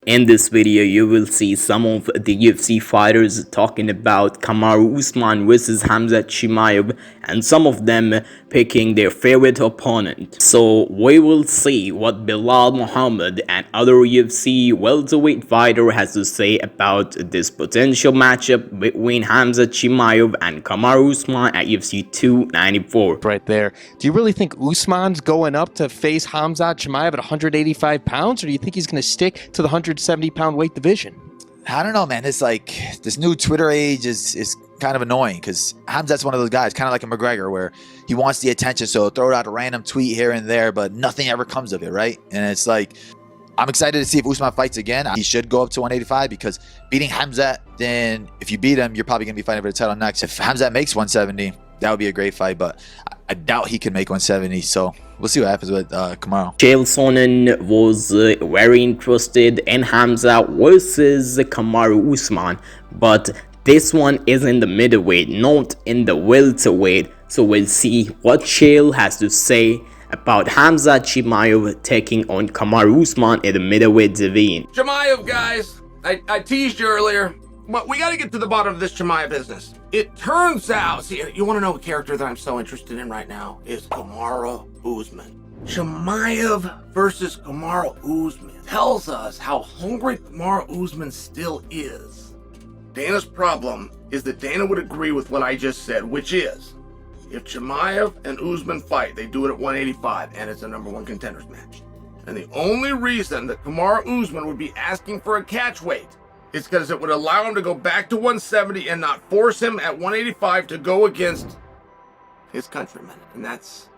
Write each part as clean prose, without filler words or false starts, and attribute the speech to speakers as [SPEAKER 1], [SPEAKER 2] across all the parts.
[SPEAKER 1] In this video, you will see some of the UFC fighters talking about Kamaru Usman versus Khamzat Chimaev, and some of them picking their favorite opponent. So we will see what Bilal Muhammad and other UFC welterweight fighter has to say about this potential matchup between Khamzat Chimaev and Kamaru Usman at UFC 294.
[SPEAKER 2] Right there. Do you really think Usman's going up to face Khamzat Chimaev at 185 pounds, or do you think he's going to stick to the 170-pound weight division?
[SPEAKER 3] I don't know, man. It's like this new Twitter age is kind of annoying because Khamzat's one of those guys, kind of like a McGregor, where he wants the attention, so he'll throw out a random tweet here and there, but nothing ever comes of it, right? And it's like, I'm excited to see if Usman fights again. He should go up to 185 because beating Khamzat, then if you beat him, you're probably going to be fighting for the title next. If Khamzat makes 170, that would be a great fight, but I doubt he can make 170, so we'll see what happens with Kamaru.
[SPEAKER 1] Chael Sonnen was very interested in Khamzat versus Kamaru Usman, but this one is in the middleweight, not in the welterweight. So we'll see what Chael has to say about Khamzat Chimaev taking on Kamaru Usman in the middleweight division.
[SPEAKER 4] Chimaev, guys, I teased you earlier, but we got to get to the bottom of this Chimaev business. It turns out, see, you want to know a character that I'm so interested in right now is Kamaru Usman. Chimaev versus Kamaru Usman tells us how hungry Kamaru Usman still is. Dana's problem is that Dana would agree with what I just said, which is, if Chimaev and Usman fight, they do it at 185, and it's a #1 contenders match. And the only reason that Kamaru Usman would be asking for a catch weight is because it would allow him to go back to 170 and not force him at 185 to go against his countrymen. And that's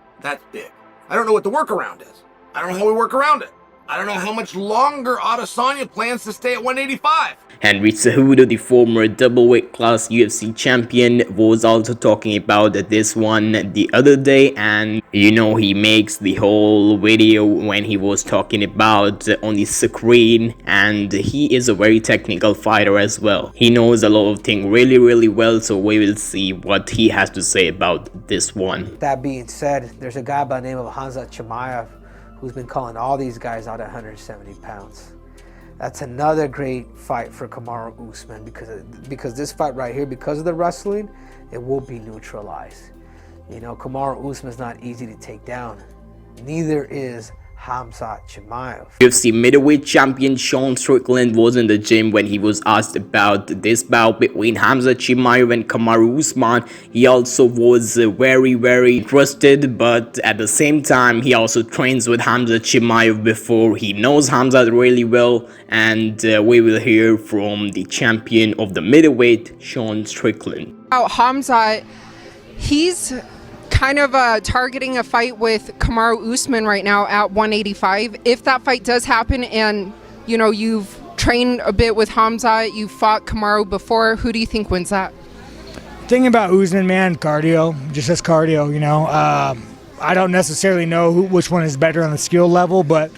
[SPEAKER 4] big. I don't know what the workaround is. I don't know how we work around it. I don't know how much longer Adesanya plans to stay at 185.
[SPEAKER 1] Henry Cejudo, the former doubleweight class UFC champion, was also talking about this one the other day, and you know, he makes the whole video when he was talking about on the screen, and he is a very technical fighter as well. He knows a lot of things really well, so we will see what he has to say about this one.
[SPEAKER 5] That being said, there's a guy by the name of Khamzat Chimaev who's been calling all these guys out at 170 pounds. That's another great fight for Kamaru Usman because this fight right here, because of the wrestling, it will be neutralized. You know, Kamaru Usman's not easy to take down. Neither is Khamzat Chimaev.
[SPEAKER 1] UFC middleweight champion Sean Strickland was in the gym when he was asked about this bout between Khamzat Chimaev and Kamaru Usman. He also was very interested, but at the same time, he also trains with Khamzat Chimaev before. He knows Khamzat really well, and we will hear from the champion of the middleweight, Sean Strickland.
[SPEAKER 6] Khamzat, he's kind of targeting a fight with Kamaru Usman right now at 185. If that fight does happen and, you know, you've trained a bit with Khamzat, you've fought Kamaru before, who do you think wins that?
[SPEAKER 7] Thing about Usman, man, cardio, just as cardio, you know. I don't necessarily know which one is better on the skill level, but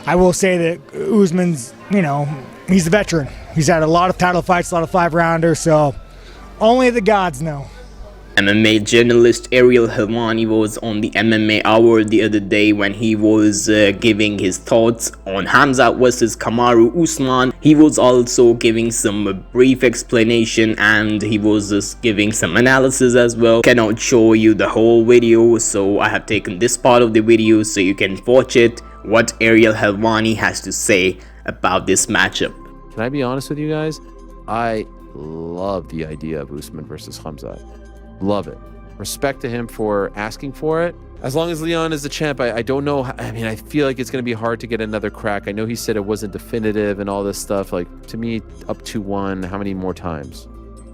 [SPEAKER 7] I will say that Usman's, you know, he's a veteran. He's had a lot of title fights, a lot of 5-rounders, so only the gods know.
[SPEAKER 1] MMA journalist Ariel Helwani was on the MMA Hour the other day when he was giving his thoughts on Khamzat versus Kamaru Usman. He was also giving some brief explanation, and he was just giving some analysis as well. Cannot show you the whole video, so I have taken this part of the video so you can watch it, what Ariel Helwani has to say about this matchup.
[SPEAKER 8] Can I be honest with you guys? I love the idea of Usman versus Khamzat. Love it. Respect to him for asking for it. As long as Leon is the champ, I don't know. I mean, I feel like it's going to be hard to get another crack. I know he said it wasn't definitive and all this stuff. Like, to me, up 2-1, how many more times?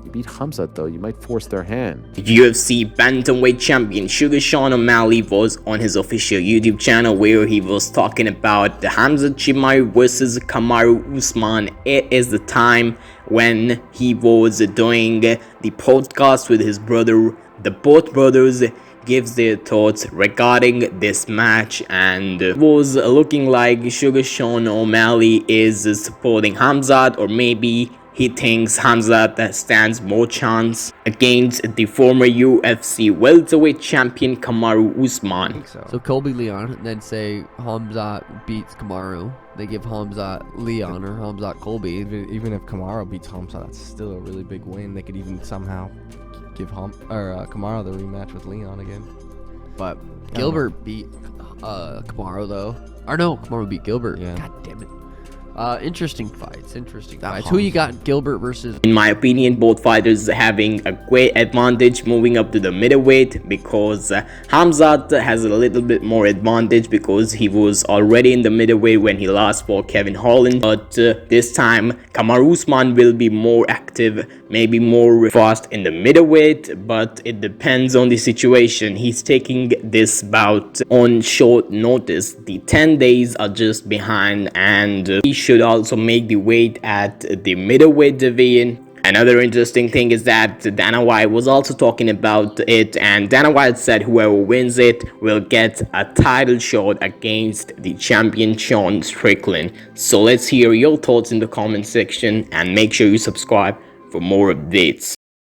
[SPEAKER 8] You beat Khamzat, though. You might force their hand.
[SPEAKER 1] UFC bantamweight champion Sugar Sean O'Malley was on his official YouTube channel where he was talking about the Khamzat Chimaev versus Kamaru Usman. It is the time when he was doing the podcast with his brother. The both brothers gives their thoughts regarding this match, and was looking like Sugar Sean O'Malley is supporting Khamzat, or maybe he thinks Khamzat stands more chance against the former UFC welterweight champion Kamaru Usman.
[SPEAKER 9] So Colby Leon, and then say Khamzat beats Kamaru. They give Khamzat Leon or Khamzat Colby.
[SPEAKER 10] Even if Kamaru beats Khamzat, that's still a really big win. They could even somehow give Kamaru the rematch with Leon again.
[SPEAKER 9] But Gilbert beat Kamaru though. Or no, Kamaru beat Gilbert.
[SPEAKER 10] Yeah.
[SPEAKER 9] God damn it. Interesting fights. Who you got, Gilbert versus?
[SPEAKER 1] In my opinion, both fighters having a great advantage moving up to the middleweight, because Khamzat has a little bit more advantage because he was already in the middleweight when he last fought Kevin Holland. But this time, Kamaru Usman will be more active, maybe more fast in the middleweight, but it depends on the situation. He's taking this bout on short notice. The 10 days are just behind, and he should also make the weight at the middleweight division. Another interesting thing is that Dana White was also talking about it, and Dana White said whoever wins it will get a title shot against the champion Sean Strickland. So let's hear your thoughts in the comment section, and make sure you subscribe for more updates.